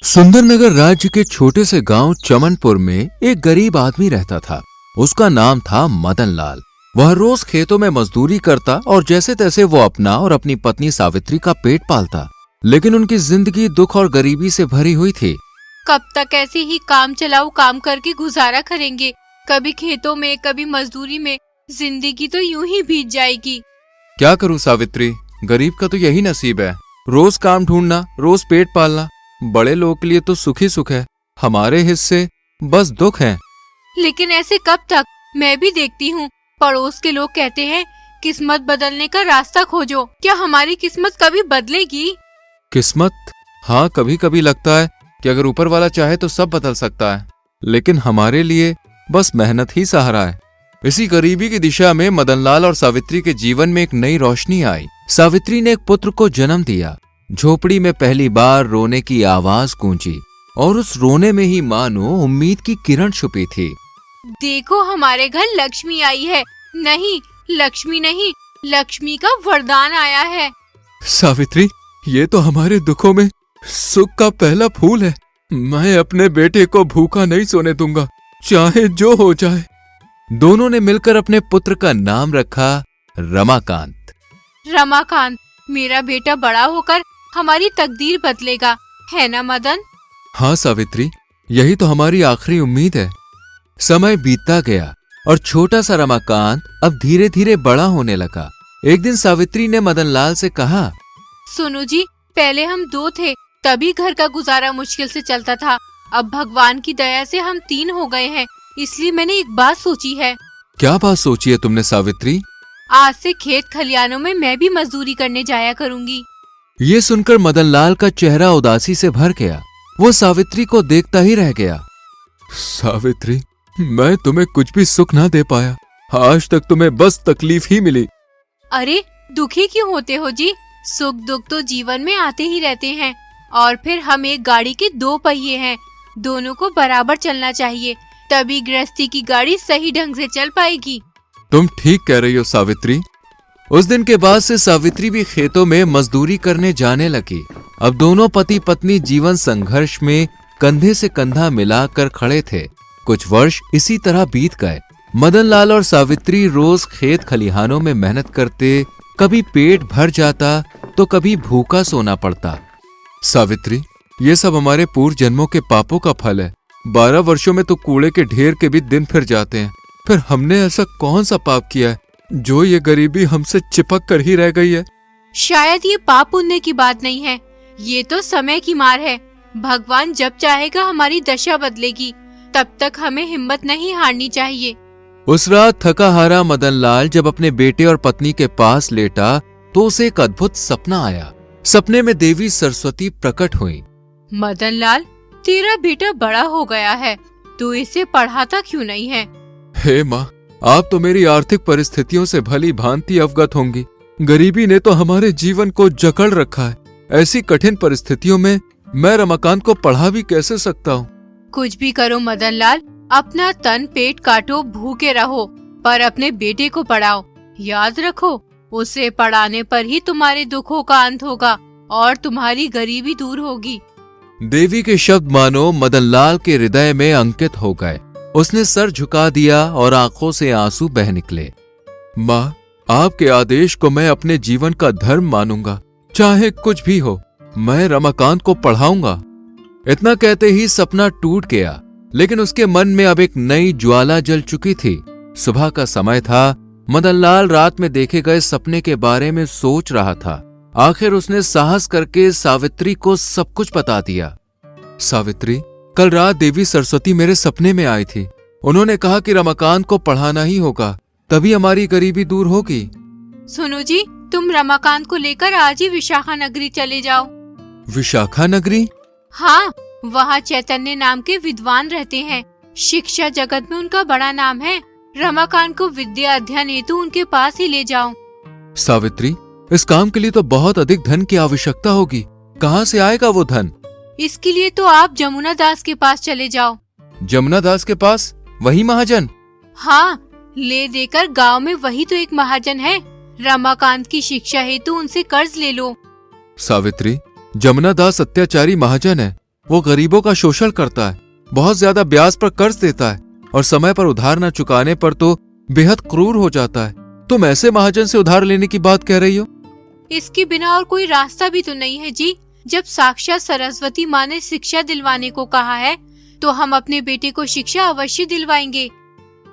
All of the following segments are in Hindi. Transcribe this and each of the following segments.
सुंदरनगर राज्य के छोटे से गांव चमनपुर में एक गरीब आदमी रहता था। उसका नाम था मदन लाल। वह रोज खेतों में मजदूरी करता और जैसे तैसे वो अपना और अपनी पत्नी सावित्री का पेट पालता। लेकिन उनकी जिंदगी दुख और गरीबी से भरी हुई थी। कब तक ऐसे ही काम चलाऊ काम करके गुजारा करेंगे? कभी खेतों में कभी मजदूरी में, जिंदगी तो यूं ही बीत जाएगी। क्या करूं सावित्री, गरीब का तो यही नसीब है। रोज काम ढूंढना, रोज पेट पालना। बड़े लोगों के लिए तो सुख ही सुख है, हमारे हिस्से बस दुख है। लेकिन ऐसे कब तक? मैं भी देखती हूँ पड़ोस के लोग कहते हैं किस्मत बदलने का रास्ता खोजो। क्या हमारी किस्मत कभी बदलेगी? किस्मत? हाँ, कभी कभी लगता है कि अगर ऊपर वाला चाहे तो सब बदल सकता है, लेकिन हमारे लिए बस मेहनत ही सहारा है। इसी गरीबी की दिशा में मदनलाल और सावित्री के जीवन में एक नई रोशनी आई। सावित्री ने एक पुत्र को जन्म दिया। झोपड़ी में पहली बार रोने की आवाज गूंजी और उस रोने में ही मानो उम्मीद की किरण छुपी थी। देखो, हमारे घर लक्ष्मी आई है। नहीं, लक्ष्मी नहीं, लक्ष्मी का वरदान आया है। सावित्री, ये तो हमारे दुखों में सुख का पहला फूल है। मैं अपने बेटे को भूखा नहीं सोने दूंगा, चाहे जो हो जाए। दोनों ने मिलकर अपने पुत्र का नाम रखा रमाकांत। रमाकांत, मेरा बेटा बड़ा होकर हमारी तकदीर बदलेगा, है ना मदन? हाँ सावित्री, यही तो हमारी आखिरी उम्मीद है। समय बीतता गया और छोटा सा रमाकांत अब धीरे धीरे बड़ा होने लगा। एक दिन सावित्री ने मदनलाल से कहा, सुनो जी, पहले हम 2 थे, तभी घर का गुजारा मुश्किल से चलता था। अब भगवान की दया से हम 3 हो गए हैं, इसलिए मैंने एक बात सोची है। क्या बात सोची है तुमने सावित्री? आज से खेत खलियानों में मैं भी मजदूरी करने जाया करूंगी। ये सुनकर मदनलाल का चेहरा उदासी से भर गया। वो सावित्री को देखता ही रह गया। सावित्री, मैं तुम्हें कुछ भी सुख ना दे पाया। आज तक तुम्हें बस तकलीफ ही मिली। अरे, दुखी क्यों होते हो जी? सुख दुख तो जीवन में आते ही रहते हैं। और फिर हम एक गाड़ी के 2 पहिए हैं, दोनों को बराबर चलना चाहिए, तभी गृहस्थी की गाड़ी सही ढंग से चल पाएगी। तुम ठीक कह रही हो सावित्री। उस दिन के बाद से सावित्री भी खेतों में मजदूरी करने जाने लगी। अब दोनों पति पत्नी जीवन संघर्ष में कंधे से कंधा मिलाकर खड़े थे। कुछ वर्ष इसी तरह बीत गए। मदनलाल और सावित्री रोज खेत खलिहानों में मेहनत करते। कभी पेट भर जाता तो कभी भूखा सोना पड़ता। सावित्री, ये सब हमारे पूर्व जन्मों के पापों का फल है। 12 वर्षों में तो कूड़े के ढेर के भी दिन फिर जाते हैं। फिर हमने ऐसा कौन सा पाप किया है जो ये गरीबी हमसे चिपक कर ही रह गई है? शायद ये पाप पुण्य की बात नहीं है, ये तो समय की मार है। भगवान जब चाहेगा हमारी दशा बदलेगी, तब तक हमें हिम्मत नहीं हारनी चाहिए। उस रात थका हारा मदनलाल जब अपने बेटे और पत्नी के पास लेटा तो उसे एक अद्भुत सपना आया। सपने में देवी सरस्वती प्रकट हुई। मदनलाल, तेरा बेटा बड़ा हो गया है, तू इसे पढ़ाता क्यों नहीं है? हे माँ, आप तो मेरी आर्थिक परिस्थितियों से भली भांति अवगत होंगी। गरीबी ने तो हमारे जीवन को जकड़ रखा है। ऐसी कठिन परिस्थितियों में मैं रमाकांत को पढ़ा भी कैसे सकता हूँ? कुछ भी करो मदनलाल, अपना तन पेट काटो, भूखे रहो, पर अपने बेटे को पढ़ाओ। याद रखो, उसे पढ़ाने पर ही तुम्हारे दुखों का अंत होगा और तुम्हारी गरीबी दूर होगी। देवी के शब्द मानो मदनलाल के हृदय में अंकित हो गए। उसने सर झुका दिया और आंखों से आंसू बह निकले। माँ, आपके आदेश को मैं अपने जीवन का धर्म मानूंगा, चाहे कुछ भी हो। मैं रमाकांत को पढ़ाऊंगा। इतना कहते ही सपना टूट गया, लेकिन उसके मन में अब एक नई ज्वाला जल चुकी थी। सुबह का समय था। मदनलाल रात में देखे गए सपने के बारे में सोच रहा था। आखिर उसने साहस करके सावित्री को सब कुछ बता दिया। सावित्री, कल रात देवी सरस्वती मेरे सपने में आई थी। उन्होंने कहा कि रमाकांत को पढ़ाना ही होगा, तभी हमारी गरीबी दूर होगी। सुनो जी, तुम रमाकांत को लेकर आज ही विशाखा नगरी चले जाओ। विशाखा नगरी? हाँ, वहाँ चैतन्य नाम के विद्वान रहते हैं। शिक्षा जगत में उनका बड़ा नाम है। रमाकांत को विद्या अध्ययन हेतु उनके पास ही ले जाओ। सावित्री, इस काम के लिए तो बहुत अधिक धन की आवश्यकता होगी। कहाँ से आएगा वो धन? इसके लिए तो आप जमुना दास के पास चले जाओ। जमुना दास के पास? वही महाजन? हाँ, ले देकर गांव में वही तो एक महाजन है। रमाकांत की शिक्षा हेतु उनसे कर्ज ले लो। सावित्री, जमुना दास अत्याचारी महाजन है। वो गरीबों का शोषण करता है, बहुत ज्यादा ब्याज पर कर्ज देता है और समय पर उधार न चुकाने पर तो बेहद क्रूर हो जाता है। तुम ऐसे महाजन से उधार लेने की बात कह रही हो? इसके बिना और कोई रास्ता भी तो नहीं है जी। जब साक्षात सरस्वती माँ ने शिक्षा दिलवाने को कहा है तो हम अपने बेटे को शिक्षा अवश्य दिलवाएंगे।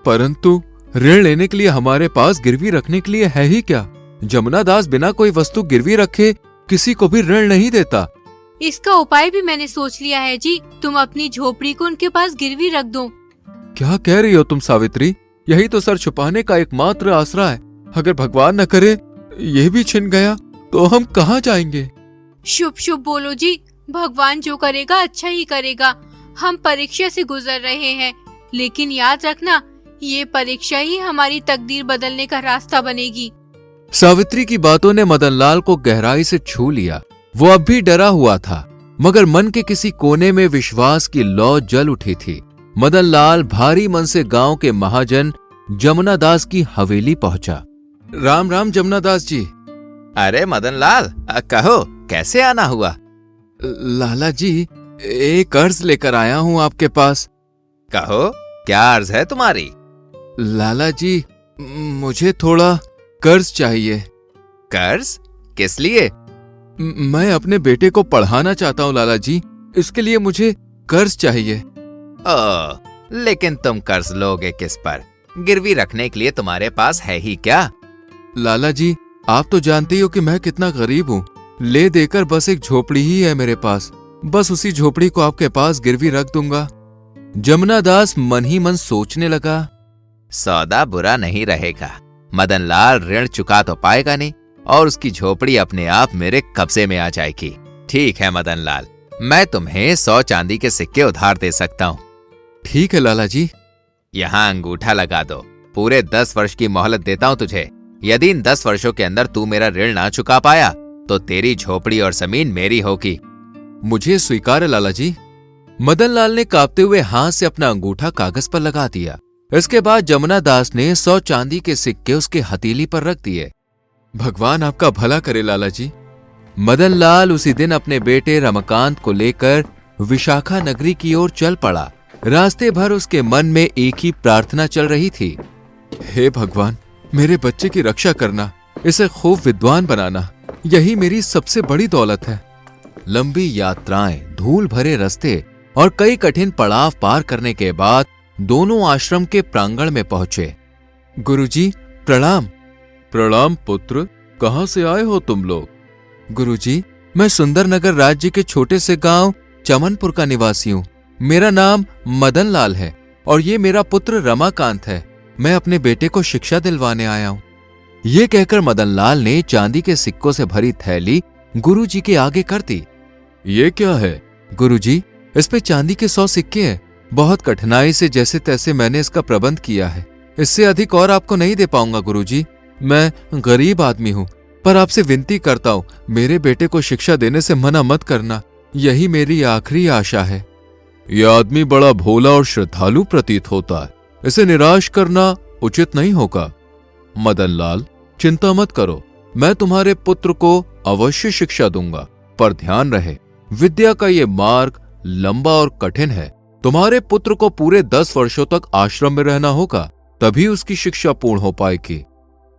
परंतु ऋण लेने के लिए हमारे पास गिरवी रखने के लिए है ही क्या? जमुना दास बिना कोई वस्तु गिरवी रखे किसी को भी ऋण नहीं देता। इसका उपाय भी मैंने सोच लिया है जी। तुम अपनी झोपड़ी को उनके पास गिरवी रख दो। क्या कह रही हो तुम सावित्री? यही तो सर छुपाने का एकमात्र आसरा है। अगर भगवान न करे ये भी छिन गया तो हम कहाँ जाएंगे? शुभ शुभ बोलो जी। भगवान जो करेगा अच्छा ही करेगा। हम परीक्षा से गुजर रहे हैं, लेकिन याद रखना ये परीक्षा ही हमारी तकदीर बदलने का रास्ता बनेगी। सावित्री की बातों ने मदनलाल को गहराई से छू लिया। वो अब भी डरा हुआ था, मगर मन के किसी कोने में विश्वास की लौ जल उठी थी। मदनलाल भारी मन से गांव के महाजन जमुना दास की हवेली पहुंचा। राम राम जमुना दास जी। अरे मदनलाल, कहो कैसे आना हुआ? लाला जी, एक कर्ज लेकर आया हूँ आपके पास। कहो क्या अर्ज है तुम्हारी? लाला जी, मुझे थोड़ा कर्ज चाहिए। कर्ज? किस लिए? मैं अपने बेटे को पढ़ाना चाहता हूँ लाला जी, इसके लिए मुझे कर्ज चाहिए। लेकिन तुम कर्ज लोगे किस पर? गिरवी रखने के लिए तुम्हारे पास है ही क्या? लाला जी, आप तो जानते ही हो कि मैं कितना गरीब हूँ। ले देकर बस एक झोपड़ी ही है मेरे पास। बस उसी झोपड़ी को आपके पास गिरवी रख दूंगा। जमुना दास मन ही मन सोचने लगा, सौदा बुरा नहीं रहेगा। मदनलाल ऋण चुका तो पाएगा नहीं और उसकी झोपड़ी अपने आप मेरे कब्जे में आ जाएगी। ठीक है मदनलाल, मैं तुम्हें 100 चांदी के सिक्के उधार दे सकता हूँ। ठीक है लाला जी। यहाँ अंगूठा लगा दो। पूरे 10 वर्ष की मोहलत देता हूँ तुझे। यदि इन 10 वर्षों के अंदर तू मेरा ऋण ना चुका पाया तो तेरी झोपड़ी और जमीन मेरी होगी। मुझे स्वीकार है लाला जी। मदनलाल ने कांपते हुए हाथ से अपना अंगूठा कागज पर लगा दिया। इसके बाद जमुना दास ने 100 चांदी के सिक्के उसके हथेली पर रख दिए। भगवान आपका भला करे लाला जी। मदनलाल उसी दिन अपने बेटे रमाकांत को लेकर विशाखा नगरी की ओर चल पड़ा। रास्ते भर उसके मन में एक ही प्रार्थना चल रही थी, हे भगवान, मेरे बच्चे की रक्षा करना, इसे खूब विद्वान बनाना, यही मेरी सबसे बड़ी दौलत है। लंबी यात्राएं, धूल भरे रास्ते और कई कठिन पड़ाव पार करने के बाद दोनों आश्रम के प्रांगण में पहुंचे। गुरुजी प्रणाम। प्रणाम पुत्र, कहां से आए हो तुम लोग? गुरुजी, मैं सुंदरनगर राज्य के छोटे से गांव चमनपुर का निवासी हूँ। मेरा नाम मदनलाल है और ये मेरा पुत्र रमाकांत है। मैं अपने बेटे को शिक्षा दिलवाने आया हूँ। ये कहकर मदनलाल ने चांदी के सिक्कों से भरी थैली गुरुजी के आगे कर दी। ये क्या है? गुरुजी, इस पे चांदी के 100 सिक्के हैं। बहुत कठिनाई से जैसे तैसे मैंने इसका प्रबंध किया है। इससे अधिक और आपको नहीं दे पाऊंगा गुरुजी। मैं गरीब आदमी हूँ, पर आपसे विनती करता हूँ, मेरे बेटे को शिक्षा देने से मना मत करना। यही मेरी आखिरी आशा है। यह आदमी बड़ा भोला और श्रद्धालु प्रतीत होता है। इसे निराश करना उचित नहीं होगा। मदनलाल, चिंता मत करो, मैं तुम्हारे पुत्र को अवश्य शिक्षा दूंगा। पर ध्यान रहे, विद्या का ये मार्ग लंबा और कठिन है। तुम्हारे पुत्र को पूरे 10 वर्षों तक आश्रम में रहना होगा, तभी उसकी शिक्षा पूर्ण हो पाएगी।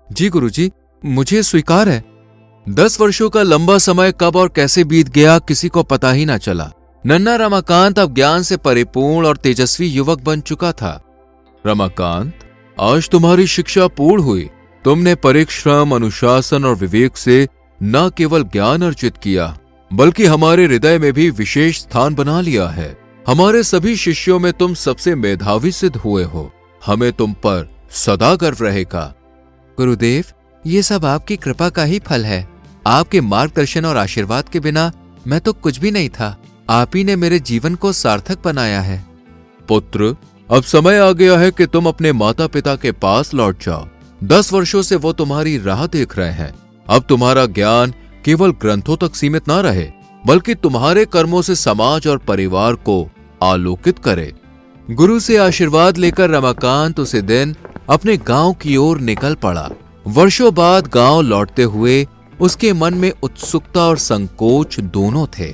जी गुरुजी, मुझे स्वीकार है। 10 वर्षों का लंबा समय कब और कैसे बीत गया किसी को पता ही ना चला। नन्हा रमाकांत अब ज्ञान से परिपूर्ण और तेजस्वी युवक बन चुका था। रमाकांत, आज तुम्हारी शिक्षा पूर्ण हुई। तुमने परिश्रम, अनुशासन और विवेक से न केवल ज्ञान अर्जित किया, बल्कि हमारे हृदय में भी विशेष स्थान बना लिया है। हमारे सभी शिष्यों में तुम सबसे मेधावी सिद्ध हुए हो। हमें तुम पर सदा गर्व रहेगा। गुरुदेव, ये सब आपकी कृपा का ही फल है। आपके मार्गदर्शन और आशीर्वाद के बिना मैं तो कुछ भी नहीं था। आप ही ने मेरे जीवन को सार्थक बनाया है। पुत्र, अब समय आ गया है कि तुम अपने माता पिता के पास लौट जाओ। 10 वर्षों से वो तुम्हारी राह देख रहे हैं। अब तुम्हारा ज्ञान केवल ग्रंथों तक सीमित ना रहे, बल्कि तुम्हारे कर्मों से समाज और परिवार को आलोकित करे। गुरु से आशीर्वाद लेकर रमाकांत उसी दिन अपने गांव की ओर निकल पड़ा। वर्षों बाद गांव लौटते हुए उसके मन में उत्सुकता और संकोच दोनों थे।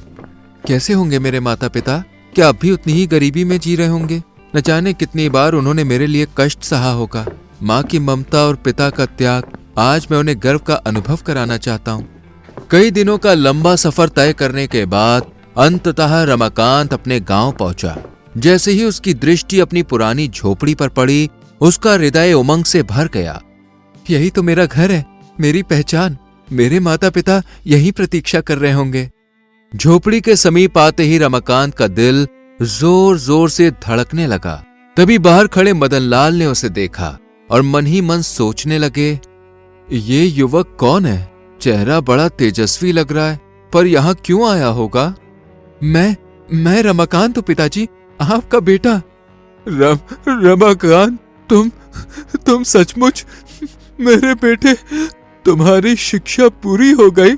कैसे होंगे मेरे माता पिता? क्या अब भी उतनी ही गरीबी में जी रहे होंगे? न जाने कितनी बार उन्होंने मेरे लिए कष्ट सहा होगा। माँ की ममता और पिता का त्याग, आज मैं उन्हें गर्व का अनुभव कराना चाहता हूँ। कई दिनों का लंबा सफर तय करने के बाद अंततः रमाकांत अपने गांव पहुंचा। जैसे ही उसकी दृष्टि अपनी पुरानी झोपड़ी पर पड़ी, उसका हृदय उमंग से भर गया। यही तो मेरा घर है, मेरी पहचान। मेरे माता पिता यही प्रतीक्षा कर रहे होंगे। झोपड़ी के समीप आते ही रमाकांत का दिल जोर जोर से धड़कने लगा। तभी बाहर खड़े मदनलाल ने उसे देखा और मन ही मन सोचने लगे, ये युवक कौन है? चेहरा बड़ा तेजस्वी लग रहा है, पर यहाँ क्यों आया होगा? मैं रमाकांत हूँ पिताजी, आपका बेटा। रमाकांत, तुम सचमुच मेरे बेटे? तुम्हारी शिक्षा पूरी हो गई?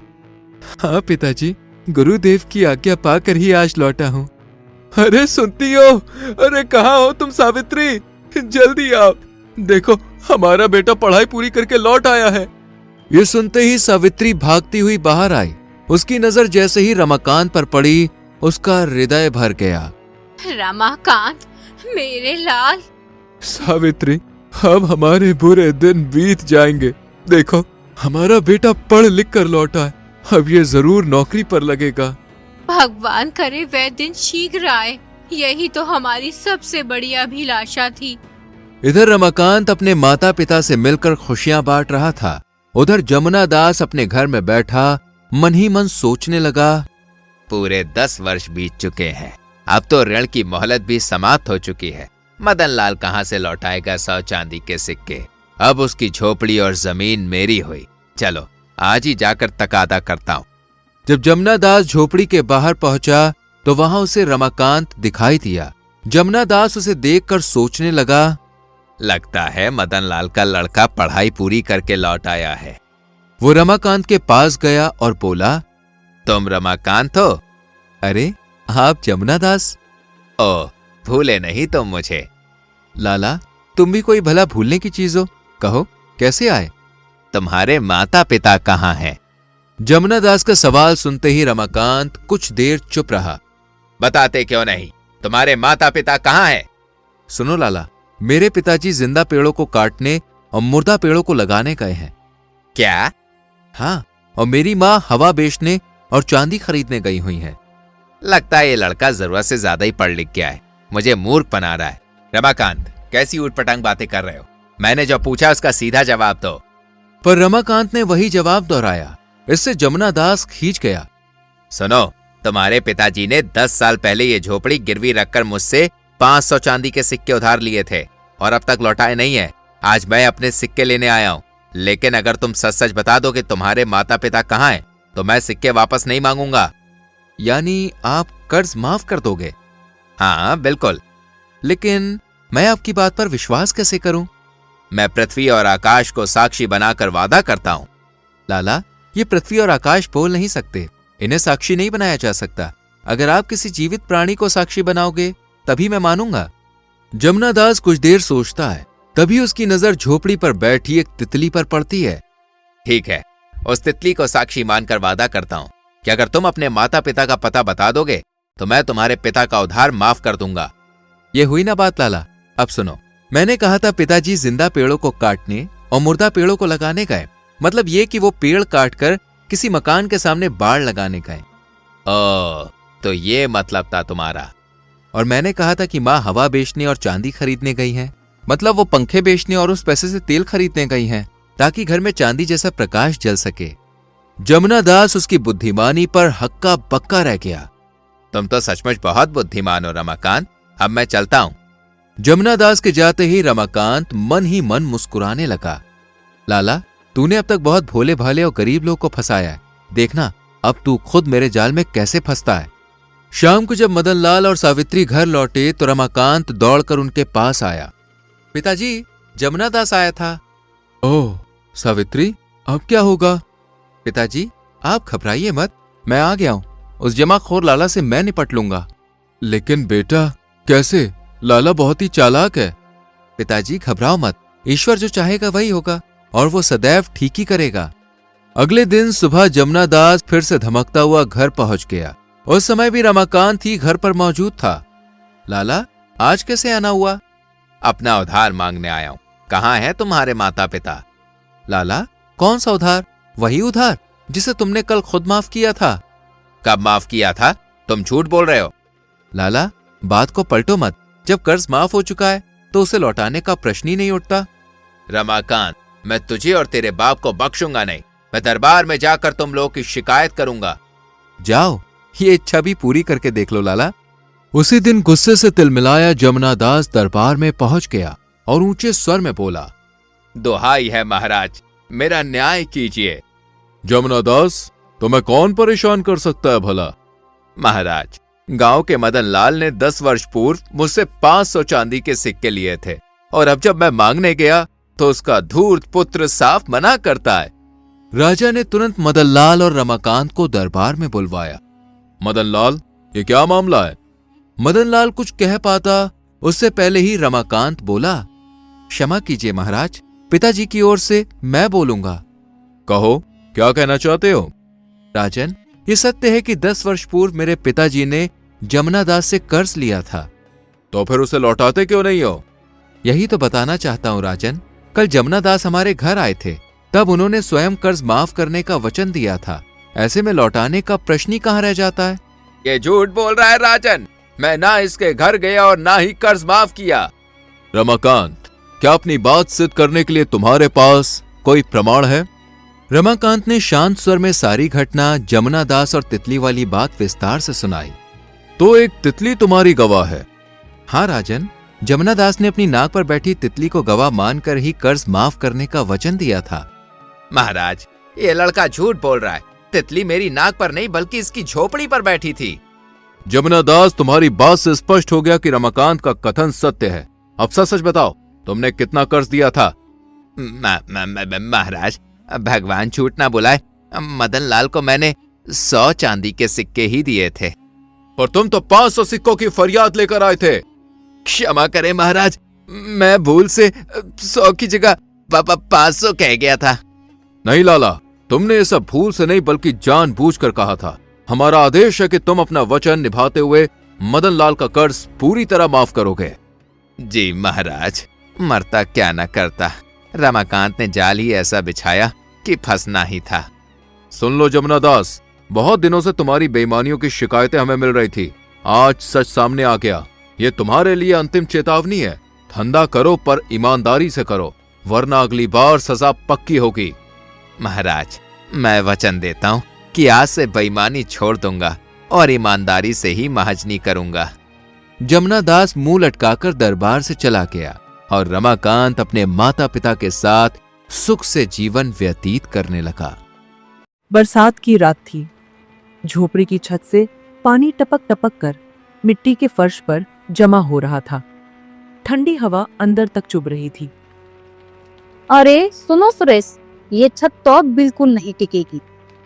हाँ पिताजी, गुरुदेव की आज्ञा पाकर ही आज लौटा हूँ। अरे सुनती हो? अरे कहाँ हो तुम सावित्री? जल्दी आओ, देखो हमारा बेटा पढ़ाई पूरी करके लौट आया है। ये सुनते ही सावित्री भागती हुई बाहर आई। उसकी नजर जैसे ही रमाकांत पर पड़ी, उसका हृदय भर गया। रमाकांत, मेरे लाल। सावित्री, अब हमारे बुरे दिन बीत जाएंगे। देखो हमारा बेटा पढ़ लिख कर लौटा है, अब ये जरूर नौकरी पर लगेगा। भगवान करे वह दिन शीघ्र आए, यही तो हमारी सबसे बड़ी अभिलाषा थी। इधर रमाकांत अपने माता पिता से मिलकर खुशियां बांट रहा था। उधर जमुना दास अपने घर में बैठा मन ही मन सोचने लगा, पूरे 10 वर्ष बीत चुके हैं, अब तो ऋण की मोहलत भी समाप्त हो चुकी है। मदनलाल कहाँ से लौटाएगा 100 चांदी के सिक्के? अब उसकी झोपड़ी और जमीन मेरी हुई। चलो आज ही जाकर तकादा करता हूँ। जब जमुना दास झोपड़ी के बाहर पहुंचा तो वहां उसे रमाकांत दिखाई दिया। जमुना दास उसे देखकर सोचने लगा, लगता है मदनलाल का लड़का पढ़ाई पूरी करके लौट आया है। वो रमाकांत के पास गया और बोला, तुम रमाकांत हो? अरे आप जमुना दास? ओह, भूले नहीं तुम मुझे। लाला, तुम भी कोई भला भूलने की चीज हो, कहो कैसे आए? तुम्हारे माता पिता कहाँ हैं? जमुना दास का सवाल सुनते ही रमाकांत कुछ देर चुप रहा। बताते क्यों नहीं? तुम्हारे माता पिता कहाँ हैं? सुनो लाला, मेरे पिताजी जिंदा पेड़ों को काटने और मुर्दा पेड़ों को लगाने गए हैं। क्या? हाँ, और मेरी माँ हवा बेचने और चांदी खरीदने गई हुई है। लगता है ये लड़का जरूरत से ज्यादा ही पढ़ लिख गया है, मुझे मूर्ख बना रहा है। रमाकांत, कैसी ऊटपटांग बातें कर रहे हो? मैंने जो पूछा उसका सीधा जवाब दो। पर रमाकांत ने वही जवाब दोहराया। इससे जमुना दास खींच गया। सुनो, तुम्हारे पिताजी ने 10 साल पहले ये झोपड़ी गिरवी रखकर मुझसे 500 चांदी के सिक्के उधार लिए थे और अब तक लौटाए नहीं है। आज मैं अपने सिक्के लेने आया हूँ, लेकिन अगर तुम सच सच बता दो कि तुम्हारे माता पिता कहाँ हैं, तो मैं सिक्के वापस नहीं मांगूंगा। यानी आप कर्ज माफ कर दोगे? हाँ बिल्कुल। लेकिन मैं आपकी बात पर विश्वास कैसे करूं? मैं पृथ्वी और आकाश को साक्षी बनाकर वादा करता हूं। लाला, ये पृथ्वी और आकाश बोल नहीं सकते, इन्हें साक्षी नहीं बनाया जा सकता। अगर आप किसी जीवित प्राणी को साक्षी बनाओगे तभी मैं मानूंगा। जमुना दास कुछ देर सोचता है, तभी उसकी नजर झोपड़ी पर बैठी एक तितली पर पड़ती है। ठीक है, उस तितली को साक्षी मानकर वादा करता हूं कि अगर तुम अपने माता पिता का पता बता दोगे तो मैं तुम्हारे पिता का उधार माफ कर दूंगा। ये हुई ना बात लाला। अब सुनो, मैंने कहा था पिताजी जिंदा पेड़ों को काटने और मुर्दा पेड़ों को लगाने गए, मतलब ये कि वो पेड़ काटकर किसी मकान के सामने बाड़ लगाने गए। ओह, तो ये मतलब था तुम्हारा। और मैंने कहा था कि माँ हवा बेचने और चांदी खरीदने गई हैं, मतलब वो पंखे बेचने और उस पैसे से तेल खरीदने गई हैं ताकि घर में चांदी जैसा प्रकाश जल सके। जमुना दास उसकी बुद्धिमानी पर हक्का बक्का रह गया। तुम तो सचमुच बहुत बुद्धिमान हो रमाकांत, अब मैं चलता हूं। जमुना दास के जाते ही रमाकांत मन ही मन मुस्कुराने लगा। लाला, तूने अब तक बहुत भोले भाले और गरीब लोग को फंसाया है, देखना अब तू खुद मेरे जाल में कैसे फंसता है। शाम को जब मदनलाल और सावित्री घर लौटे तो रमाकांत दौड़कर उनके पास आया। पिताजी, जमुना दास आया था। ओह सावित्री, अब क्या होगा? पिताजी, आप घबराइए मत, मैं आ गया हूं। उस जमाखोर लाला से मैं निपट लूंगा। लेकिन बेटा, कैसे? लाला बहुत ही चालाक है। पिताजी घबराओ मत, ईश्वर जो चाहेगा वही होगा और वो सदैव ठीक ही करेगा। अगले दिन सुबह जमुना दास फिर से धमकता हुआ घर पहुंच गया। उस समय भी रमाकांत ही घर पर मौजूद था। लाला, आज कैसे आना हुआ? अपना उधार मांगने आया हूं। कहाँ है तुम्हारे माता पिता? लाला, कौन सा उधार? वही उधार जिसे तुमने कल खुद माफ किया था। कब माफ किया था? तुम झूठ बोल रहे हो। लाला, बात को पलटो मत। जब कर्ज माफ हो चुका है तो उसे लौटाने का प्रश्न ही नहीं उठता। रमाकांत, मैं तुझे और तेरे बाप को बख्शूंगा नहीं। मैं दरबार में जाकर तुम लोगों की शिकायत करूंगा। जाओ, ये इच्छा भी पूरी करके देख लो लाला। उसी दिन गुस्से से तिलमिलाया जमुना दास दरबार में पहुंच गया और ऊंचे स्वर में बोला, दुहाई है महाराज, मेरा न्याय कीजिए। जमुना दास, तुम्हें कौन परेशान कर सकता है भला? महाराज, गांव के मदन लाल ने 10 वर्ष पूर्व मुझसे 500 चांदी के सिक्के लिए थे और अब जब मैं मांगने गया तो उसका धूर्त पुत्र साफ मना करता है। राजा ने तुरंत मदन लाल और रमाकांत को दरबार में बुलवाया। मदन लाल, ये क्या मामला है? मदन लाल कुछ कह पाता उससे पहले ही रमाकांत बोला, क्षमा कीजिए महाराज, पिताजी की ओर से मैं बोलूंगा। कहो, क्या कहना चाहते हो? राजन, ये सत्य है कि 10 वर्ष पूर्व मेरे पिताजी ने जमुना दास से कर्ज लिया था। तो फिर उसे लौटाते क्यों नहीं हो? यही तो बताना चाहता हूं राजन। कल जमुना दास हमारे घर आए थे, तब उन्होंने स्वयं कर्ज माफ करने का वचन दिया था। ऐसे में लौटाने का प्रश्न ही कहां रह जाता है? ये झूठ बोल रहा है राजन। मैं ना इसके घर गया और ना ही कर्ज माफ किया। रमाकांत, क्या अपनी बात सिद्ध करने के लिए तुम्हारे पास कोई प्रमाण है? रमाकांत ने शांत स्वर में सारी घटना जमुना दास और तितली वाली बात विस्तार से सुनाई। तो एक तितली तुम्हारी गवाह है? हाँ राजन, जमुना दास ने अपनी नाक पर बैठी तितली को गवाह मानकर ही कर्ज माफ करने का वचन दिया था। महाराज, ये लड़का झूठ बोल रहा है। तितली मेरी नाक पर नहीं बल्कि इसकी झोपड़ी पर बैठी थी। जमुना दास, तुम्हारी बात से स्पष्ट हो गया कि रमाकांत का कथन सत्य है। अब सच बताओ, तुमने कितना कर्ज दिया था? महाराज, भगवान झूठ ना बुलाए, मदन लाल को मैंने 100 चांदी के सिक्के ही दिए थे। पर तुम तो 500 सिक्कों की फरियाद लेकर आए थे। क्षमा करें महाराज, मैं भूल से 100 की जगह 500 कह गया था। नहीं लाला, तुमने ये सब भूल से नहीं बल्कि जानबूझकर कहा था। हमारा आदेश है कि तुम अपना वचन निभाते हुए मदन लाल का कर्ज पूरी तरह माफ करोगे। जी महाराज, मरता क्या न करता। रमाकांत ने जाल ही ऐसा बिछाया कि फंसना ही था। सुन लो जमुना दास, बहुत दिनों से तुम्हारी बेईमानियों की शिकायतें हमें मिल रही थी। आज सच सामने आ गया। ये तुम्हारे लिए अंतिम चेतावनी है। धंधा करो पर ईमानदारी से करो, वरना अगली बार सजा पक्की होगी। महाराज, मैं वचन देता हूँ कि आज से बेईमानी छोड़ दूंगा और ईमानदारी से ही महाजनी करूंगा। जमुना दास मुंह लटकाकर दरबार से चला गया और रमाकांत अपने माता पिता के साथ सुख से जीवन व्यतीत करने लगा। बरसात की रात थी। झोपड़ी की छत से पानी टपक टपक कर मिट्टी के फर्श पर जमा हो रहा था। ठंडी हवा अंदर तक चुभ रही थी। अरे सुनो सुरेश, ये छत तो अब बिल्कुल नहीं टिकेगी।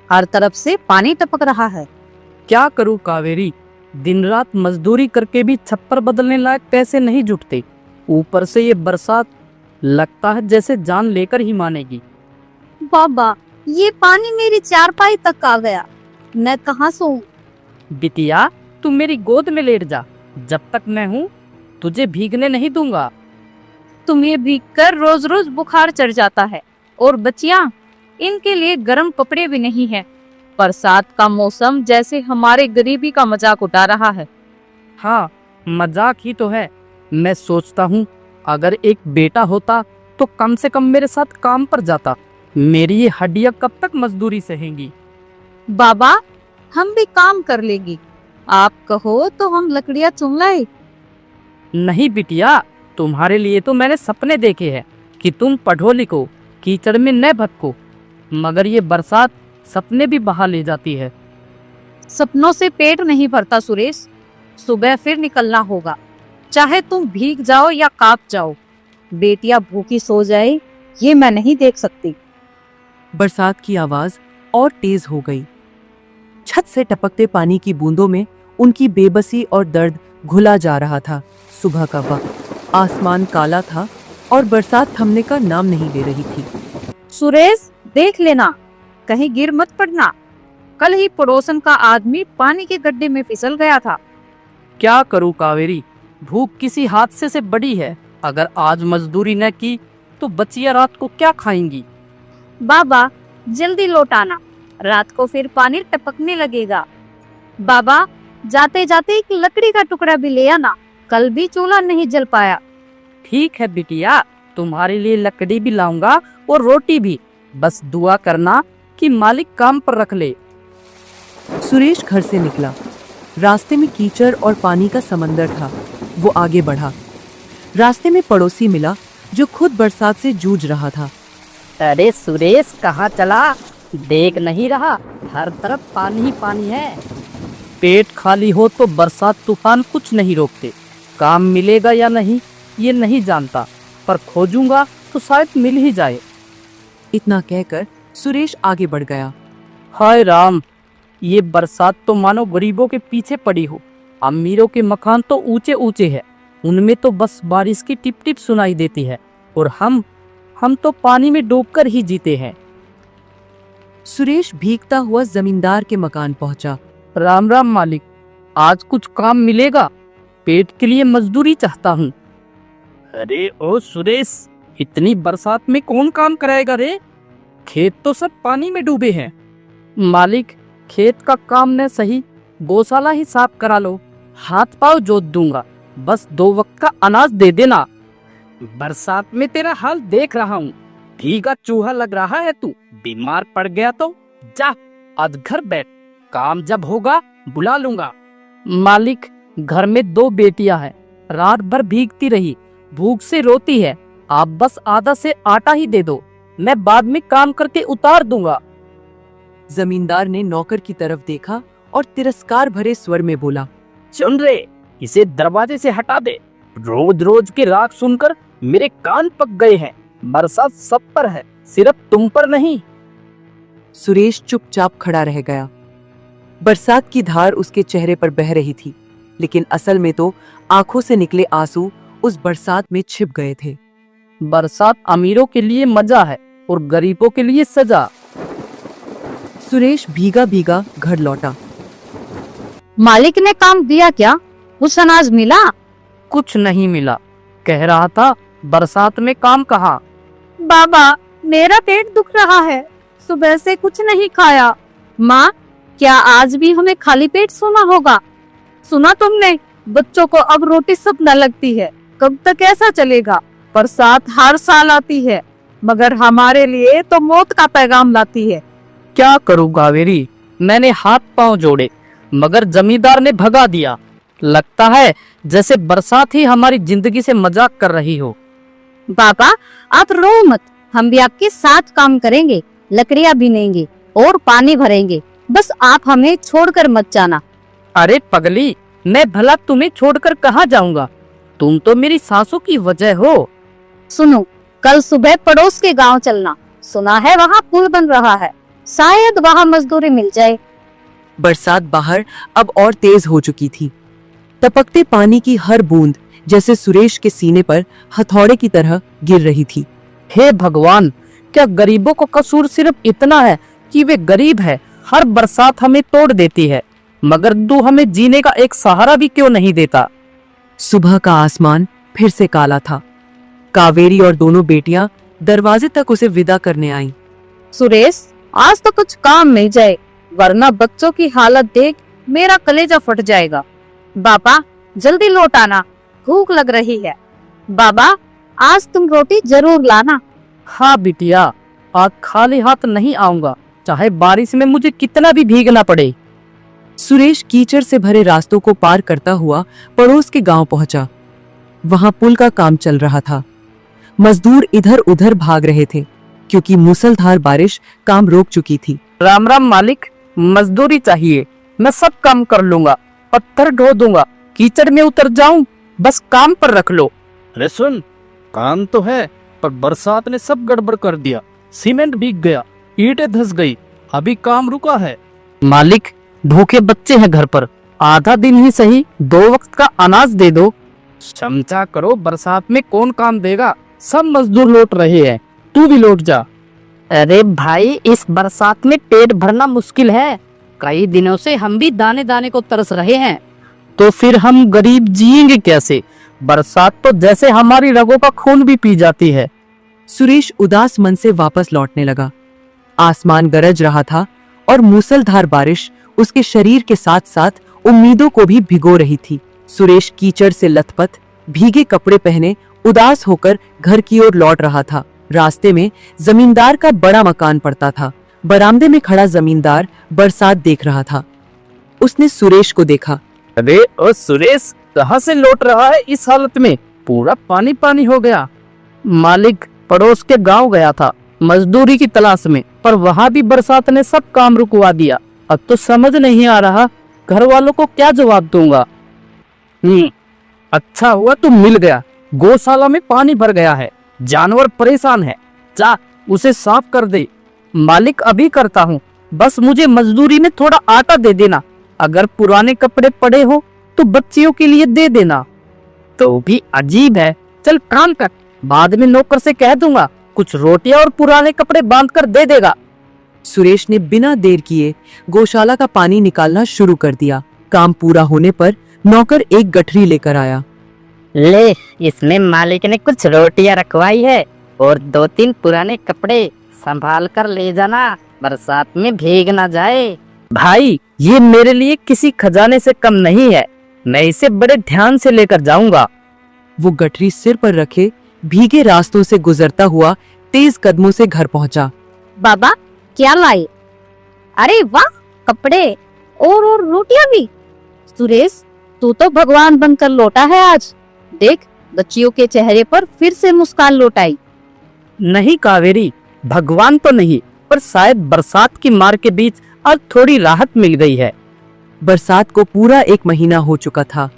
हर तरफ से पानी टपक रहा है। क्या करूं कावेरी, दिन रात मजदूरी करके भी छप्पर बदलने लायक पैसे नहीं जुटते। ऊपर से ये बरसात, लगता है जैसे जान लेकर ही मानेगी। बाबा, ये पानी मेरी चारपाई तक आ गया। मैं कहाँ सोऊं? बिटिया, तू मेरी गोद में लेट जा। जब तक मैं हूँ तुझे भीगने नहीं दूंगा। तुम्हें भीग कर रोज रोज बुखार चढ़ जाता है। और बच्चियाँ, इनके लिए गर्म कपड़े भी नहीं है। बरसात का मौसम जैसे हमारे गरीबी का मजाक उड़ा रहा है। हाँ, मजाक ही तो है। मैं सोचता हूँ अगर एक बेटा होता तो कम से कम मेरे साथ काम पर जाता। मेरी ये हड्डियां कब तक मजदूरी सहेंगी। बाबा, हम भी काम कर लेंगे। आप कहो तो हम लकड़ियाँ चुन लाए। नहीं बिटिया, तुम्हारे लिए तो मैंने सपने देखे हैं कि तुम पढ़ो लिखो, कीचड़ में न भटको। मगर ये बरसात सपने भी बहा ले जाती है। सपनों से पेट नहीं भरता सुरेश। सुबह फिर निकलना होगा, चाहे तुम भीग जाओ या कांप जाओ। बेटियां भूखी सो जाए, ये मैं नहीं देख सकती। बरसात की आवाज और तेज हो गई। छत से टपकते पानी की बूंदों में उनकी बेबसी और दर्द घुला जा रहा था। सुबह का वक्त, आसमान काला था और बरसात थमने का नाम नहीं ले रही थी। सुरेश, देख लेना, कहीं गिर मत पड़ना। कल ही पड़ोसन का आदमी पानी के गड्ढे में फिसल गया था। क्या करूं कावेरी, भूख किसी हादसे से बड़ी है। अगर आज मजदूरी न की तो बच्चियां रात को क्या खाएंगी। बाबा जल्दी लौट आना, रात को फिर पानी टपकने लगेगा। बाबा जाते जाते एक लकड़ी का टुकड़ा भी ले आना, कल भी चूल्हा नहीं जल पाया। ठीक है बिटिया, तुम्हारे लिए लकड़ी भी लाऊंगा और रोटी भी। बस दुआ करना कि मालिक काम पर रख ले। सुरेश घर से निकला। रास्ते में कीचड़ और पानी का समंदर था। वो आगे बढ़ा। रास्ते में पड़ोसी मिला जो खुद बरसात से जूझ रहा था। अरे सुरेश, कहाँ चला? देख नहीं रहा, हर तरफ पानी ही पानी है। पेट खाली हो तो बरसात तूफान कुछ नहीं रोकते। काम मिलेगा या नहीं ये नहीं जानता, पर खोजूंगा तो शायद मिल ही जाए। इतना कहकर सुरेश आगे बढ़ गया। हाय राम, ये बरसात तो मानो गरीबों के पीछे पड़ी हो। अमीरों के मकान तो ऊंचे ऊंचे हैं, उनमें तो बस बारिश की टिप टिप सुनाई देती है, और हम तो पानी में डूबकर ही जीते हैं। सुरेश भीगता हुआ जमींदार के मकान पहुंचा। राम राम मालिक, आज कुछ काम मिलेगा? पेट के लिए मजदूरी चाहता हूँ। अरे ओ सुरेश, इतनी बरसात में कौन काम कराएगा रे? खेत तो सब पानी में डूबे हैं। मालिक, खेत का काम न सही, गौशाला ही साफ करा लो, हाथ पाँव जोत दूंगा, बस 2 वक्त का अनाज दे देना। बरसात में तेरा हाल देख रहा हूँ, भीगा चूहा लग रहा है तू। बीमार पड़ गया तो जा आज घर बैठ, काम जब होगा बुला लूंगा। मालिक, घर में 2 बेटियां हैं, रात भर भीगती रही, भूख से रोती है। आप बस आधा से आटा ही दे दो, मैं बाद में काम करके उतार दूंगा। जमींदार ने नौकर की तरफ देखा और तिरस्कार भरे स्वर में बोला, सुन रे, इसे दरवाजे से हटा दे। रोज रोज की राग सुनकर मेरे कान पक गए हैं। बरसात सब पर है, सिर्फ तुम पर नहीं। सुरेश चुपचाप खड़ा रह गया। बरसात की धार उसके चेहरे पर बह रही थी, लेकिन असल में तो आंखों से निकले आंसू उस बरसात में छिप गए थे। बरसात अमीरों के लिए मजा है और गरीबों के लिए सजा। सुरेश भीगा भीगा घर लौटा। मालिक ने काम दिया क्या? कुछ अनाज मिला? कुछ नहीं मिला, कह रहा था बरसात में काम कहाँ। बाबा मेरा पेट दुख रहा है, सुबह से कुछ नहीं खाया। माँ, क्या आज भी हमें खाली पेट सोना होगा? सुना तुमने, बच्चों को अब रोटी सब न लगती है, कब तक ऐसा चलेगा? बरसात हर साल आती है, मगर हमारे लिए तो मौत का पैगाम लाती है। क्या करूँ कावेरी, मैंने हाथ पांव जोड़े मगर जमींदार ने भगा दिया। लगता है जैसे बरसात ही हमारी जिंदगी से मजाक कर रही हो। बाबा आप रो मत, हम भी आपके साथ काम करेंगे, लकड़ियाँ बीनेंगे और पानी भरेंगे, बस आप हमें छोड़कर मत जाना। अरे पगली, मैं भला तुम्हें छोड़कर कहाँ जाऊंगा? तुम तो मेरी सांसों की वजह हो। सुनो, कल सुबह पड़ोस के गांव चलना, सुना है वहाँ पुल बन रहा है, शायद वहाँ मजदूरी मिल जाए। बरसात बाहर अब और तेज हो चुकी थी। टपकते पानी की हर बूंद जैसे सुरेश के सीने पर हथौड़े की तरह गिर रही थी। हे भगवान, क्या गरीबों को कसूर सिर्फ इतना है कि वे गरीब है? हर बरसात हमें तोड़ देती है, मगर तू हमें जीने का एक सहारा भी क्यों नहीं देता? सुबह का आसमान फिर से काला था। कावेरी और दोनों बेटियां दरवाजे तक उसे विदा करने आईं। सुरेश, आज तो कुछ काम मिल जाए, वरना बच्चों की हालत देख मेरा कलेजा फट जाएगा। बाबा जल्दी लौट आना, भूख लग रही है। बाबा आज तुम रोटी जरूर लाना। हाँ बिटिया, आज खाली हाथ नहीं आऊंगा, चाहे बारिश में मुझे कितना भी भीगना पड़े। सुरेश कीचड़ से भरे रास्तों को पार करता हुआ पड़ोस के गांव पहुंचा। वहां पुल का काम चल रहा था। मजदूर इधर उधर भाग रहे थे क्योंकि मूसलधार बारिश काम रोक चुकी थी। राम राम मालिक, मजदूरी चाहिए, मैं सब काम कर लूंगा, पत्थर ढो दूंगा, कीचड़ में उतर जाऊं, बस काम पर रख लो। अरे सुन, काम तो है पर बरसात ने सब गड़बड़ कर दिया, सीमेंट भीग गया, ईंटें धंस गई, अभी काम रुका है। मालिक, भूखे बच्चे हैं घर पर, आधा दिन ही सही 2 वक्त का अनाज दे दो। क्षमता करो, बरसात में कौन काम देगा? सब मजदूर लौट रहे हैं, तू भी लौट जा। अरे भाई, इस बरसात में पेट भरना मुश्किल है, कई दिनों से हम भी दाने दाने को तरस रहे हैं। तो फिर हम गरीब जिएंगे कैसे? बरसात तो जैसे हमारी रगों का खून भी पी जाती है। सुरेश उदास मन से वापस लौटने लगा। आसमान गरज रहा था और मूसलधार बारिश उसके शरीर के साथ साथ उम्मीदों को भी भिगो रही थी। सुरेश कीचड़ से लथपथ भीगे कपड़े पहने उदास होकर घर की ओर लौट रहा था। रास्ते में जमींदार का बड़ा मकान पड़ता था। बरामदे में खड़ा जमींदार बरसात देख रहा था। उसने सुरेश को देखा। अरे ओ सुरेश, कहाँ से लौट रहा है इस हालत में? पूरा पानी पानी हो गया। मालिक पड़ोस के गांव गया था मजदूरी की तलाश में, पर वहाँ भी बरसात ने सब काम रुकवा दिया। अब तो समझ नहीं आ रहा घर वालों को क्या जवाब दूंगा। अच्छा हुआ तू मिल गया। गौशाला में पानी भर गया है, जानवर परेशान है। जा उसे साफ कर दे। मालिक अभी करता हूँ, बस मुझे मजदूरी में थोड़ा आटा दे देना। अगर पुराने कपड़े पड़े हो तो बच्चियों के लिए दे देना। तो भी अजीब है। चल काम कर, बाद में नौकर से कह दूंगा कुछ रोटियां और पुराने कपड़े बांध कर दे देगा। सुरेश ने बिना देर किए गौशाला का पानी निकालना शुरू कर दिया। काम पूरा होने पर नौकर एक गठरी लेकर आया। ले, इसमें मालिक ने कुछ रोटियां रखवाई है और 2-3 पुराने कपड़े। संभाल कर ले जाना, बरसात में भीग ना जाए। भाई, ये मेरे लिए किसी खजाने से कम नहीं है। मैं इसे बड़े ध्यान से लेकर जाऊंगा। वो गठरी सिर पर रखे भीगे रास्तों से गुजरता हुआ तेज कदमों से घर पहुंचा। बाबा क्या लाए? अरे वाह, कपड़े और रोटियां भी। सुरेश, तू तो भगवान बनकर लौटा है आज। देख, बच्चियों के चेहरे पर फिर से मुस्कान लौट आई। नहीं कावेरी, भगवान तो नहीं, पर शायद बरसात की मार के बीच आज थोड़ी राहत मिल गई है। बरसात को पूरा 1 महीना हो चुका था।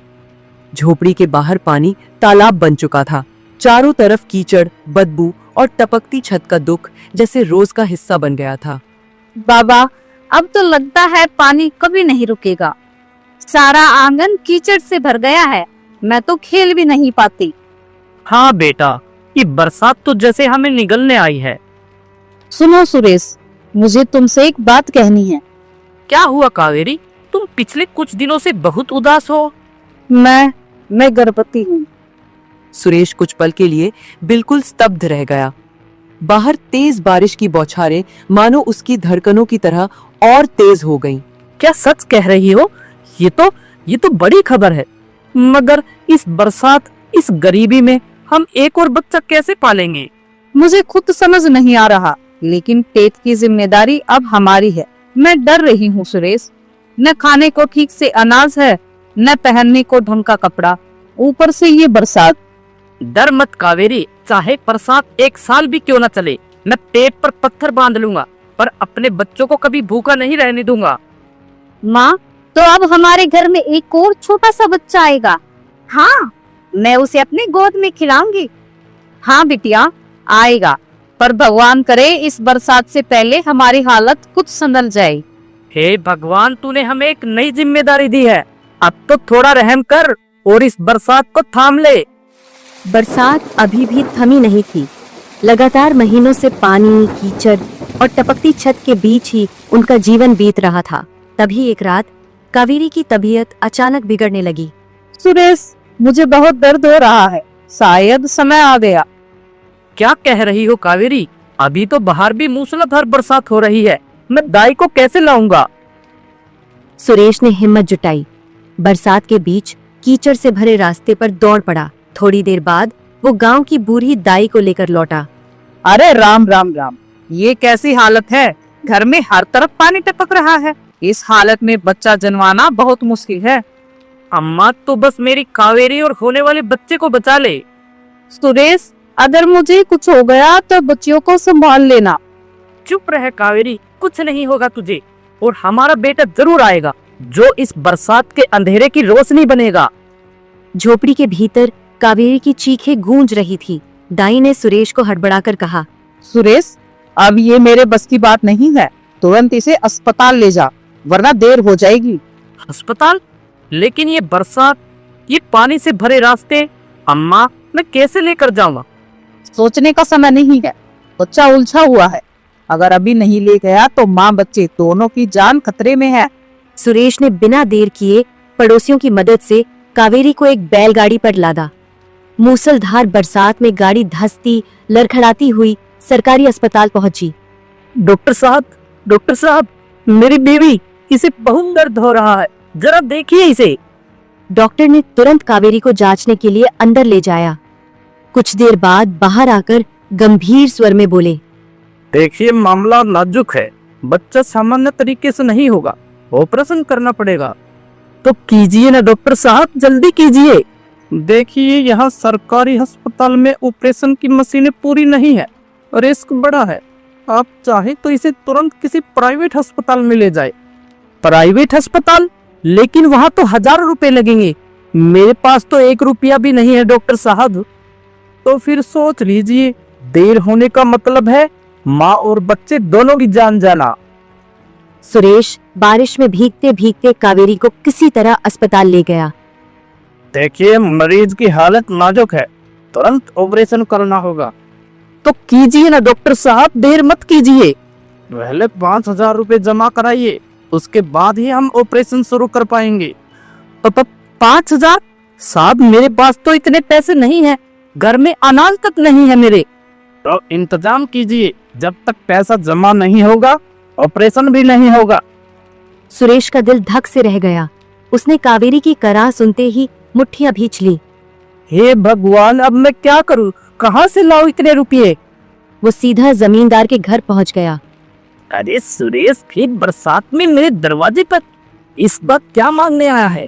झोपड़ी के बाहर पानी तालाब बन चुका था। चारों तरफ कीचड़, बदबू और टपकती छत का दुख जैसे रोज का हिस्सा बन गया था। बाबा, अब तो लगता है पानी कभी नहीं रुकेगा। सारा आंगन कीचड़ से भर गया है। मैं तो खेल भी नहीं पाती। हाँ बेटा, ये बरसात तो जैसे हमें निगलने आई है। सुनो सुरेश, मुझे तुमसे एक बात कहनी है। क्या हुआ कावेरी? तुम पिछले कुछ दिनों से बहुत उदास हो। मैं गर्भवती हूँ। सुरेश कुछ पल के लिए बिल्कुल स्तब्ध रह गया। बाहर तेज बारिश की बौछारें मानो उसकी धड़कनों की तरह और तेज हो गईं। क्या सच कह रही हो? ये तो बड़ी खबर है। मगर इस बरसात, इस गरीबी में हम एक और बच्चा कैसे पालेंगे? मुझे खुद समझ नहीं आ रहा, लेकिन पेट की जिम्मेदारी अब हमारी है। मैं डर रही हूँ सुरेश। न खाने को ठीक से अनाज है, न पहनने को ढंग का कपड़ा, ऊपर से ये बरसात। डर मत कावेरी, चाहे बरसात 1 साल भी क्यों न चले, मैं पेट पर पत्थर बांध लूंगा, पर अपने बच्चों को कभी भूखा नहीं रहने दूंगा। माँ, तो अब हमारे घर में एक और छोटा सा बच्चा आएगा। हाँ, मैं उसे अपने गोद में खिलाऊंगी। हाँ बिटिया, आएगा, पर भगवान करे इस बरसात से पहले हमारी हालत कुछ संभल जाए। हे भगवान, तूने हमें एक नई जिम्मेदारी दी है। अब तो थोड़ा रहम कर और इस बरसात को थाम ले। बरसात अभी भी थमी नहीं थी। लगातार महीनों से पानी, कीचड़ और टपकती छत के बीच ही उनका जीवन बीत रहा था। तभी एक रात कावेरी की तबीयत अचानक बिगड़ने लगी। सुरेश, मुझे बहुत दर्द हो रहा है, शायद समय आ गया। क्या कह रही हो कावेरी? अभी तो बाहर भी मूसलाधार बरसात हो रही है। मैं दाई को कैसे लाऊंगा? सुरेश ने हिम्मत जुटाई। बरसात के बीच कीचड़ से भरे रास्ते पर दौड़ पड़ा। थोड़ी देर बाद वो गांव की बूढ़ी दाई को लेकर लौटा। अरे राम राम राम, ये कैसी हालत है? घर में हर तरफ पानी टपक रहा है। इस हालत में बच्चा जन्माना बहुत मुश्किल है। अम्मा, तो बस मेरी कावेरी और होने वाले बच्चे को बचा ले। सुरेश, अगर मुझे कुछ हो गया तो बच्चियों को संभाल लेना। चुप रह कावेरी, कुछ नहीं होगा तुझे, और हमारा बेटा जरूर आएगा, जो इस बरसात के अंधेरे की रोशनी बनेगा। झोपड़ी के भीतर कावेरी की चीखें गूंज रही थी। दाई ने सुरेश को हड़बड़ाकर कहा, सुरेश, अब ये मेरे बस की बात नहीं है। तुरंत इसे अस्पताल ले जा, वरना देर हो जाएगी। अस्पताल? लेकिन ये बरसात, ये पानी से भरे रास्ते, अम्मा मैं कैसे लेकर जाऊंगा? सोचने का समय नहीं है, बच्चा उलझा हुआ है। अगर अभी नहीं ले गया तो माँ बच्चे दोनों की जान खतरे में है। सुरेश ने बिना देर किए पड़ोसियों की मदद से कावेरी को एक बैलगाड़ी पर लादा। मूसलधार बरसात में गाड़ी धंसती लड़खड़ाती हुई सरकारी अस्पताल पहुंची। डॉक्टर साहब, मेरी बेबी, इसे बहुत दर्द हो रहा है, जरा देखिए इसे। डॉक्टर ने तुरंत कावेरी को जांचने के लिए अंदर ले जाया। कुछ देर बाद बाहर आकर गंभीर स्वर में बोले, देखिए मामला नाजुक है, बच्चा सामान्य तरीके से नहीं होगा, ऑपरेशन करना पड़ेगा। तो कीजिए ना डॉक्टर साहब, जल्दी कीजिए। देखिए यहाँ सरकारी अस्पताल में ऑपरेशन की मशीनें पूरी नहीं है, रिस्क बड़ा है। आप चाहे तो इसे तुरंत किसी प्राइवेट अस्पताल में ले जाए। प्राइवेट अस्पताल? लेकिन वहाँ तो हजारों रुपए लगेंगे। मेरे पास तो 1 रुपया भी नहीं है डॉक्टर साहब। तो फिर सोच लीजिए, देर होने का मतलब है माँ और बच्चे दोनों की जान जाना। सुरेश बारिश में भीगते भीगते कावेरी को किसी तरह अस्पताल ले गया। देखिए मरीज की हालत नाजुक है, तुरंत ऑपरेशन करना होगा। तो कीजिए ना डॉक्टर साहब, देर मत कीजिए। पहले 5,000 रुपए जमा कराइए, उसके बाद ही हम ऑपरेशन शुरू कर पाएंगे। 5,000? साहब मेरे पास तो इतने पैसे नहीं है, घर में अनाज तक नहीं है मेरे। तो इंतजाम कीजिए, जब तक पैसा जमा नहीं होगा ऑपरेशन भी नहीं होगा। सुरेश का दिल धक से रह गया। उसने कावेरी की कराह सुनते ही मुट्ठियां भींच ली। हे भगवान, अब मैं क्या करूं? कहां से लाऊं इतने रुपये? वो सीधा जमींदार के घर पहुंच गया। अरे सुरेश, फिर बरसात में मेरे दरवाजे पर इस बार क्या मांगने आया है?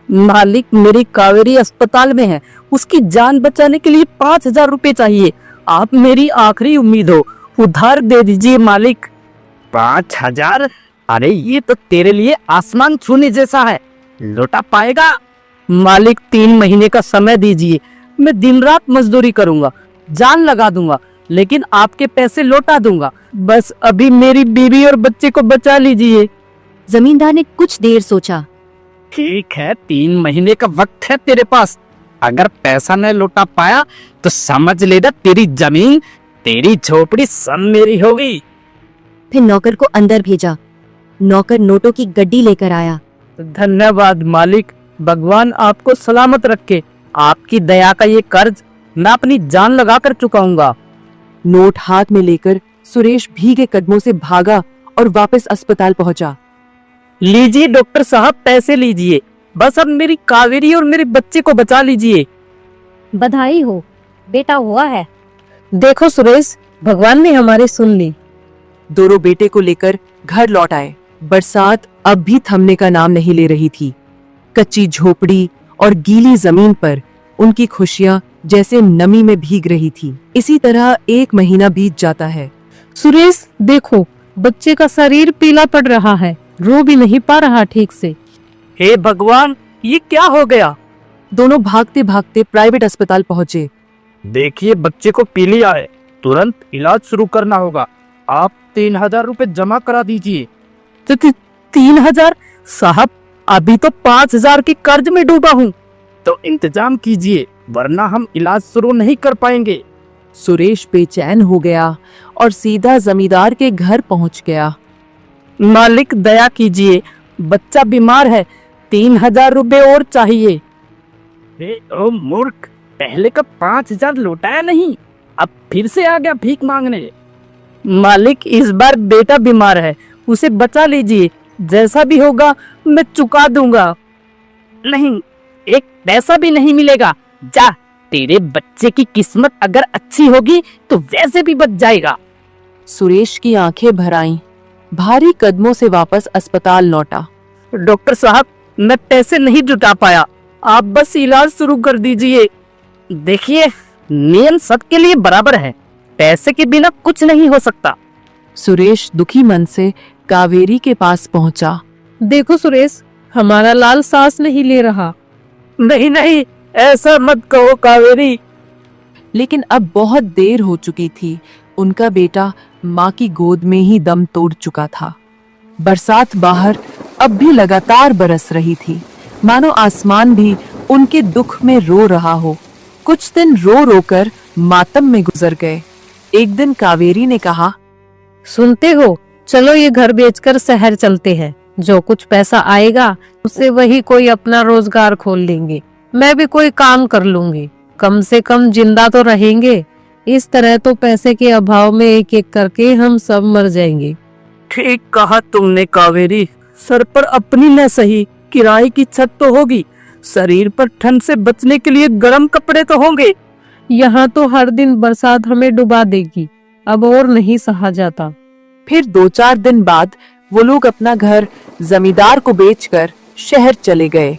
मालिक, मेरी कावेरी अस्पताल में है, उसकी जान बचाने के लिए 5,000 रुपए चाहिए। आप मेरी आखिरी उम्मीद हो, उधार दे दीजिए मालिक। 5,000? अरे ये तो तेरे लिए आसमान छूने जैसा है, लौटा पाएगा? मालिक 3 महीने का समय दीजिए, मैं दिन रात मजदूरी करूंगा, जान लगा दूंगा, लेकिन आपके पैसे लौटा दूंगा। बस अभी मेरी बीवी और बच्चे को बचा लीजिए। जमींदार ने कुछ देर सोचा। ठीक है, 3 महीने का वक्त है तेरे पास। अगर पैसा न लौटा पाया तो समझ लेना तेरी जमीन, तेरी झोपड़ी सब मेरी होगी। फिर नौकर को अंदर भेजा। नौकर नोटों की गड्डी लेकर आया। धन्यवाद मालिक, भगवान आपको सलामत रखे। आपकी दया का ये कर्ज मैं अपनी जान लगाकर चुकाऊंगा। नोट हाथ में लेकर सुरेश भीगे कदमों से भागा और वापस अस्पताल पहुंचा। लीजिए डॉक्टर साहब, पैसे लीजिए, बस अब मेरी कावेरी और मेरे बच्चे को बचा लीजिए। बधाई हो, बेटा हुआ है। देखो सुरेश, भगवान ने हमारी सुन ली। दोनों बेटे को लेकर घर लौट आए। बरसात अब भी थमने का नाम नहीं ले रही थी। कच्ची झोपड़ी और गीली जमीन पर उनकी खुशियां जैसे नमी में भीग रही थी। इसी तरह 1 महीना बीत जाता है। सुरेश देखो, बच्चे का शरीर पीला पड़ रहा है, रो भी नहीं पा रहा ठीक से। हे भगवान, ये क्या हो गया? दोनों भागते भागते प्राइवेट अस्पताल पहुंचे। देखिए बच्चे को पीलिया है, तुरंत इलाज शुरू करना होगा। आप 3,000 रुपए जमा करा दीजिए। 3,000? साहब अभी तो 5,000 के कर्ज में डूबा हूँ। तो इंतजाम कीजिए, वरना हम इलाज शुरू नहीं कर पाएंगे। सुरेश बेचैन हो गया और सीधा जमींदार के घर पहुंच गया। मालिक दया कीजिए, बच्चा बीमार है, 3,000 रुपए और चाहिए। ओ मूर्ख, पहले का 5,000 लौटाया नहीं, अब फिर से आ गया भीख मांगने। मालिक इस बार बेटा बीमार है, उसे बचा लीजिए, जैसा भी होगा मैं चुका दूंगा। नहीं, एक पैसा भी नहीं मिलेगा। जा, तेरे बच्चे की किस्मत अगर अच्छी होगी तो वैसे भी बच जाएगा। सुरेश की आंखें भर आईं। भारी कदमों से वापस अस्पताल लौटा। डॉक्टर साहब, मैं पैसे नहीं जुटा पाया, आप बस इलाज शुरू कर दीजिए। देखिए, नियम सबके लिए बराबर है, पैसे के बिना कुछ नहीं हो सकता। सुरेश दुखी मन से कावेरी के पास पहुंचा। देखो सुरेश, हमारा लाल सांस नहीं ले रहा। नहीं नहीं, ऐसा मत कहो कावेरी। लेकिन अब बहुत देर हो चुकी थी। उनका बेटा माँ की गोद में ही दम तोड़ चुका था। बरसात बाहर अब भी लगातार बरस रही थी, मानो आसमान भी उनके दुख में रो रहा हो। कुछ दिन रो रो कर मातम में गुजर गए। एक दिन कावेरी ने कहा, सुनते हो, चलो ये घर बेचकर शहर चलते हैं। जो कुछ पैसा आएगा उससे वही कोई अपना रोजगार खोल लेंगे। मैं भी कोई काम कर लूंगी, कम से कम जिंदा तो रहेंगे। इस तरह तो पैसे के अभाव में एक एक करके हम सब मर जाएंगे। ठीक कहा तुमने कावेरी। सर पर अपनी न सही किराए की छत तो होगी, शरीर पर ठंड से बचने के लिए गर्म कपड़े तो होंगे। यहाँ तो हर दिन बरसात हमें डुबा देगी, अब और नहीं सहा जाता। फिर 2-4 दिन बाद वो लोग अपना घर जमींदार को बेचकर शहर चले गए।